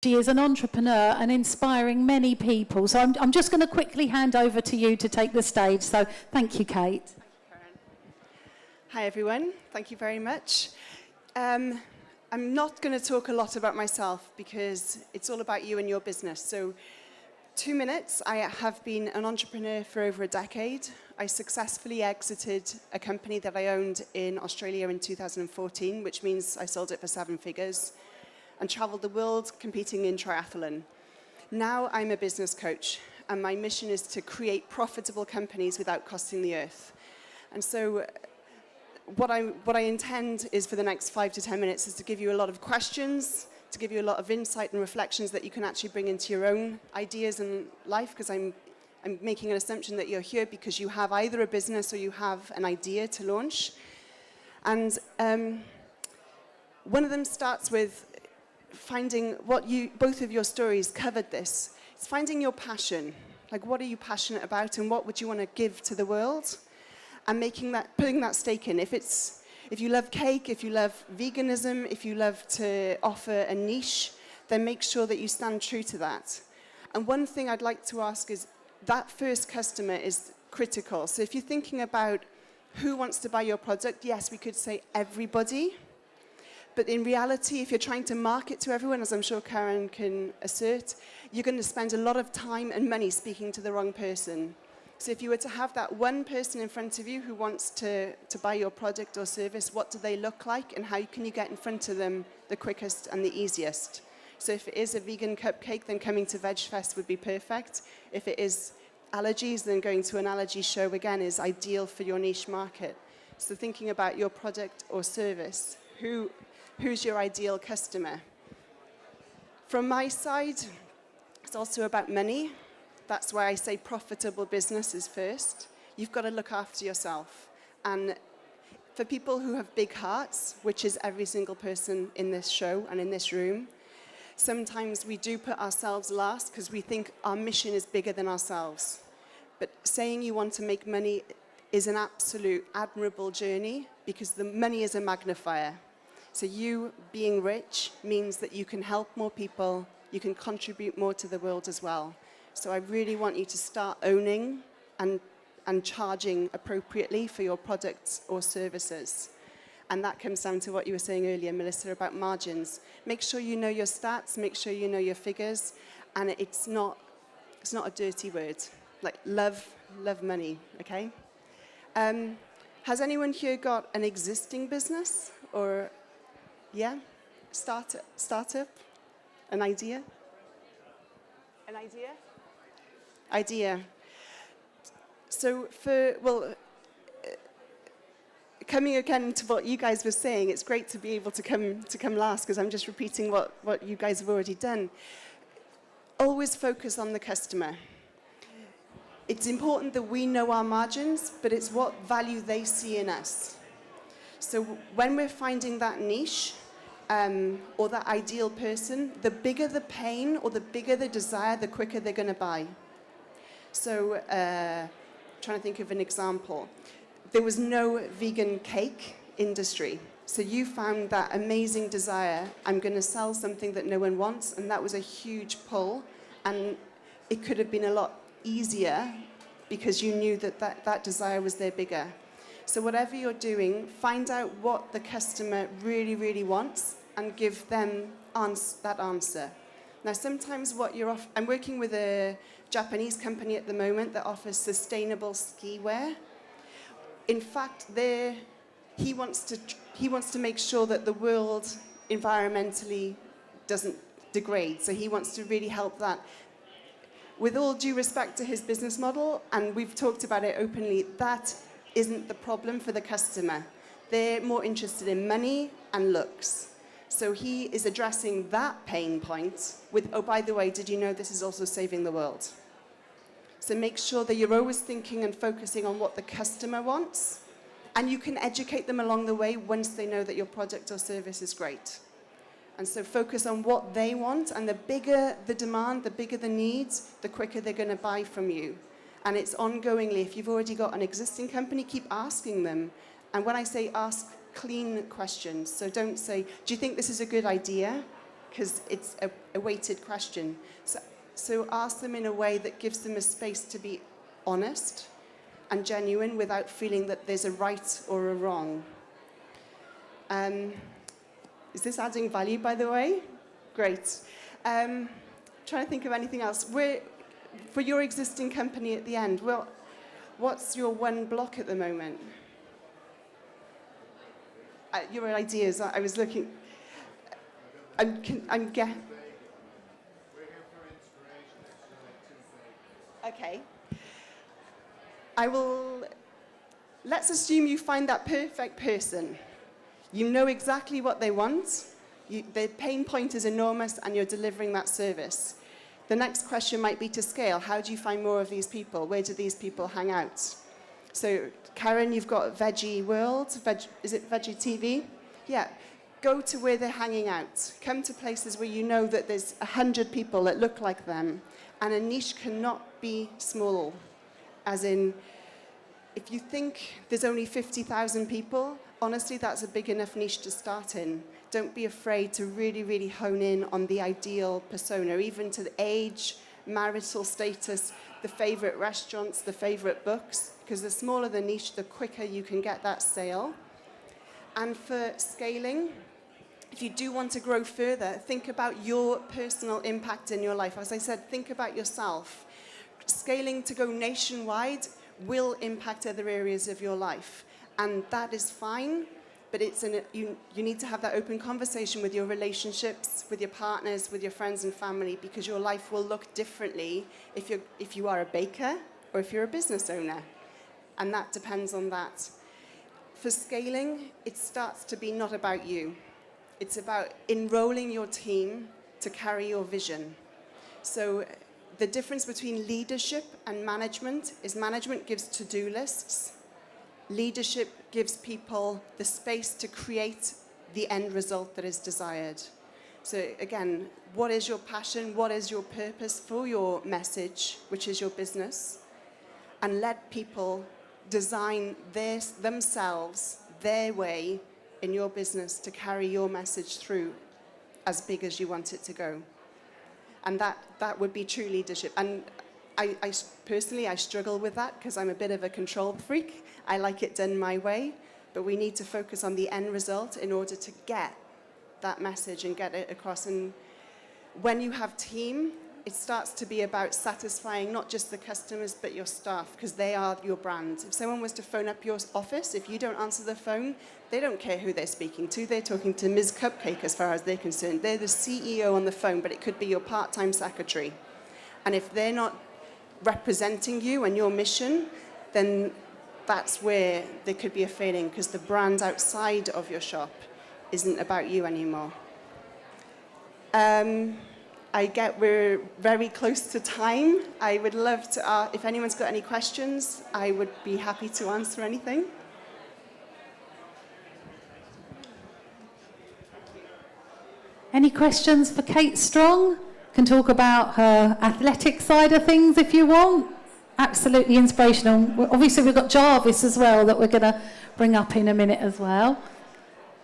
She is an entrepreneur and inspiring many people. So I'm just going to quickly hand over to you to take the stage. So thank you, Kate. Thank you, Karen. Hi, everyone. Thank you very much. I'm not going to talk a lot about myself because it's all about you and your business. So 2 minutes. I have been an entrepreneur for over a decade. I successfully exited a company that I owned in Australia in 2014, which means I sold it for 7 figures, and traveled the world competing in triathlon. Now I'm a business coach, and my mission is to create profitable companies without costing the earth. And so what I intend is for the next 5 to 10 minutes is to give you a lot of questions, to give you a lot of insight and reflections that you can actually bring into your own ideas and life, because I'm making an assumption that you're here because you have either a business or you have an idea to launch. And one of them starts with finding what both of your stories covered this. It's finding your passion. Like, what are you passionate about and what would you want to give to the world? And putting that stake in. If you love cake, if you love veganism, if you love to offer a niche, then make sure that you stand true to that. And one thing I'd like to ask is, that first customer is critical. So if you're thinking about who wants to buy your product, yes, we could say everybody. But in reality, if you're trying to market to everyone, as I'm sure Karen can assert, you're going to spend a lot of time and money speaking to the wrong person. So if you were to have that one person in front of you who wants to buy your product or service, what do they look like and how can you get in front of them the quickest and the easiest? So if it is a vegan cupcake, then coming to VegFest would be perfect. If it is allergies, then going to an allergy show, again, is ideal for your niche market. So thinking about your product or service, who's your ideal customer? From my side, it's also about money. That's why I say profitable business is first. You've got to look after yourself. And for people who have big hearts, which is every single person in this show and in this room, sometimes we do put ourselves last because we think our mission is bigger than ourselves. But saying you want to make money is an absolute admirable journey because the money is a magnifier. So you being rich means that you can help more people, you can contribute more to the world as well. So I really want you to start owning and charging appropriately for your products or services. And that comes down to what you were saying earlier, Melissa, about margins. Make sure you know your stats, make sure you know your figures, and it's not a dirty word. Like, love money, okay? Has anyone here got an existing business? Or, yeah? Startup? An idea? An idea? Idea. So coming again to what you guys were saying, it's great to be able to come last because I'm just repeating what you guys have already done. Always focus on the customer. It's important that we know our margins, but it's what value they see in us. So when we're finding that niche or that ideal person, the bigger the pain or the bigger the desire, the quicker they're going to buy. So trying to think of an example. There was no vegan cake industry. So you found that amazing desire, I'm going to sell something that no one wants, and that was a huge pull. And it could have been a lot easier because you knew that desire was there bigger. So whatever you're doing, find out what the customer really, really wants and give them that answer. Now, sometimes I'm working with a Japanese company at the moment that offers sustainable ski wear. In fact, he wants to make sure that the world environmentally doesn't degrade. So he wants to really help that. With all due respect to his business model, and we've talked about it openly, that isn't the problem for the customer. They're more interested in money and looks. So he is addressing that pain point with, oh, by the way, did you know this is also saving the world? So make sure that you're always thinking and focusing on what the customer wants, and you can educate them along the way once they know that your product or service is great. And so focus on what they want, and the bigger the demand, the bigger the needs, the quicker they're going to buy from you. And it's ongoingly. If you've already got an existing company, keep asking them. And when I say ask, clean questions. So don't say, do you think this is a good idea? because it's a weighted question. So ask them in a way that gives them a space to be honest and genuine without feeling that there's a right or a wrong. Is this adding value, by the way? Great. Trying to think of anything else. For your existing company at the end, well, what's your one block at the moment? Your ideas, I was looking. I'm getting. We're here for inspiration. Okay. Let's assume you find that perfect person. You know exactly what they want. Their pain point is enormous and you're delivering that service. The next question might be to scale. How do you find more of these people? Where do these people hang out? So, Karen, you've got Veggie World. Is it Veggie TV? Yeah. Go to where they're hanging out. Come to places where you know that there's 100 people that look like them. And a niche cannot be small. As in, if you think there's only 50,000 people, honestly, that's a big enough niche to start in. Don't be afraid to really, really hone in on the ideal persona, even to the age, marital status, the favorite restaurants, the favorite books, because the smaller the niche, the quicker you can get that sale. And for scaling, if you do want to grow further, think about your personal impact in your life. As I said, think about yourself. Scaling to go nationwide will impact other areas of your life. And that is fine, but you need to have that open conversation with your relationships, with your partners, with your friends and family, because your life will look differently if you are a baker or if you're a business owner. And that depends on that. For scaling, it starts to be not about you. It's about enrolling your team to carry your vision. So the difference between leadership and management is management gives to-do lists. Leadership gives people the space to create the end result that is desired. So again, what is your passion? What is your purpose for your message, which is your business? And let people design themselves, their way in your business to carry your message through as big as you want it to go. And that would be true leadership. And I personally, I struggle with that because I'm a bit of a control freak. I like it done my way, but we need to focus on the end result in order to get that message and get it across. And when you have team, it starts to be about satisfying not just the customers, but your staff, because they are your brand. If someone was to phone up your office, if you don't answer the phone, they don't care who they're speaking to. They're talking to Ms. Cupcake as far as they're concerned. They're the CEO on the phone, but it could be your part-time secretary. And if they're not representing you and your mission, then that's where there could be a failing, because the brand outside of your shop isn't about you anymore. We're very close to time. I would love to, if anyone's got any questions, I would be happy to answer anything. Any questions for Kate Strong? Can talk about her athletic side of things if you want. Absolutely inspirational. Obviously, we've got Jarvis as well that we're going to bring up in a minute as well.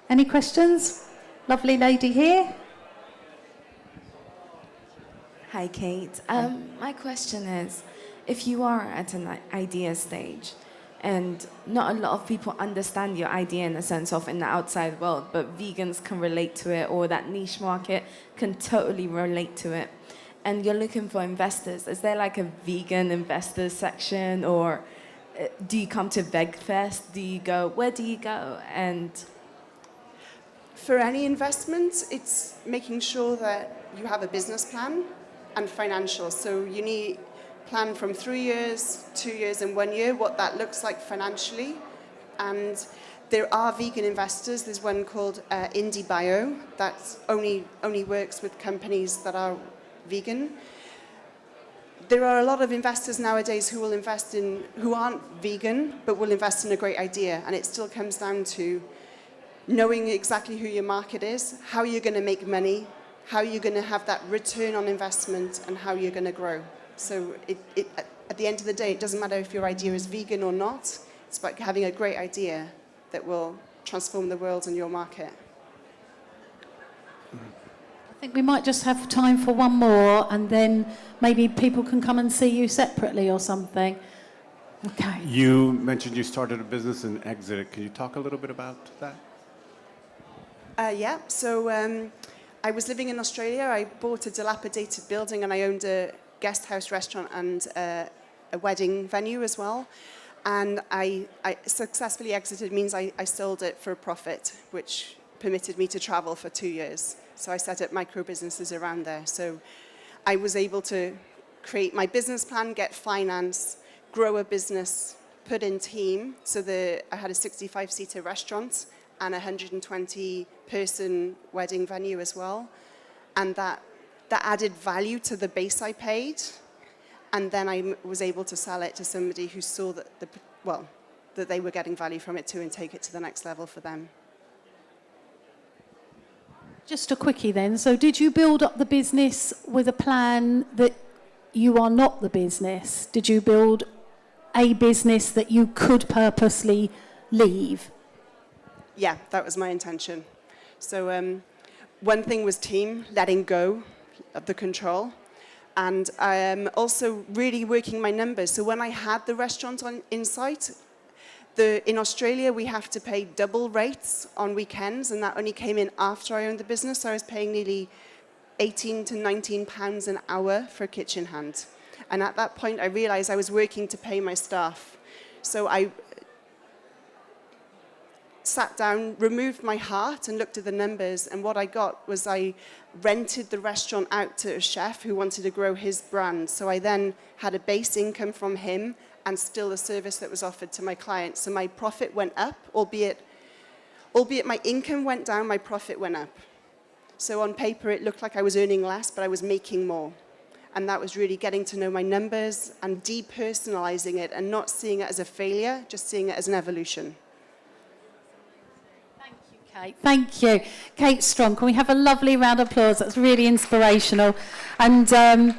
Any questions? Lovely lady here. Hi, Kate. My question is, if you are at an idea stage, and not a lot of people understand your idea in the sense of in the outside world, but vegans can relate to it, or that niche market can totally relate to it, and you're looking for investors, is there like a vegan investors section, or do you come to VegFest? Where do you go? And for any investment, it's making sure that you have a business plan and financials. So you need plan from 3 years, 2 years, and 1 year, what that looks like financially. And there are vegan investors. There's one called IndieBio that only works with companies that are vegan. There are a lot of investors nowadays who aren't vegan, but will invest in a great idea. And it still comes down to knowing exactly who your market is, how you're going to make money, how you're going to have that return on investment, and how you're going to grow. So at the end of the day, it doesn't matter if your idea is vegan or not. It's about having a great idea that will transform the world and your market. I think we might just have time for one more, and then maybe people can come and see you separately or something. Okay. You mentioned you started a business and exited. Can you talk a little bit about that? Yeah, so I was living in Australia. I bought a dilapidated building and I owned a guest house restaurant and a wedding venue as well. And I successfully exited means I sold it for a profit, which permitted me to travel for 2 years. So I set up micro businesses around there. So I was able to create my business plan, get finance, grow a business, put in team. So I had a 65-seater restaurant and a 120-person wedding venue as well. And that added value to the base I paid. And then I was able to sell it to somebody who saw that they were getting value from it too and take it to the next level for them. Just a quickie then. So did you build up the business with a plan that you are not the business? Did you build a business that you could purposely leave? Yeah, that was my intention. So one thing was team, letting go of the control. And also really working my numbers. So when I had the restaurant in sight, in Australia we have to pay double rates on weekends, and that only came in after I owned the business. So I was paying nearly 18 to 19 pounds an hour for a kitchen hand. And at that point I realized I was working to pay my staff. So I sat down, removed my heart and looked at the numbers, and what I got was I rented the restaurant out to a chef who wanted to grow his brand. So I then had a base income from him and still a service that was offered to my clients. So my profit went up, albeit my income went down, my profit went up. So on paper it looked like I was earning less, but I was making more. And that was really getting to know my numbers and depersonalizing it and not seeing it as a failure, just seeing it as an evolution. Kate. Thank you. Kate Strong, can we have a lovely round of applause? That's really inspirational. And John.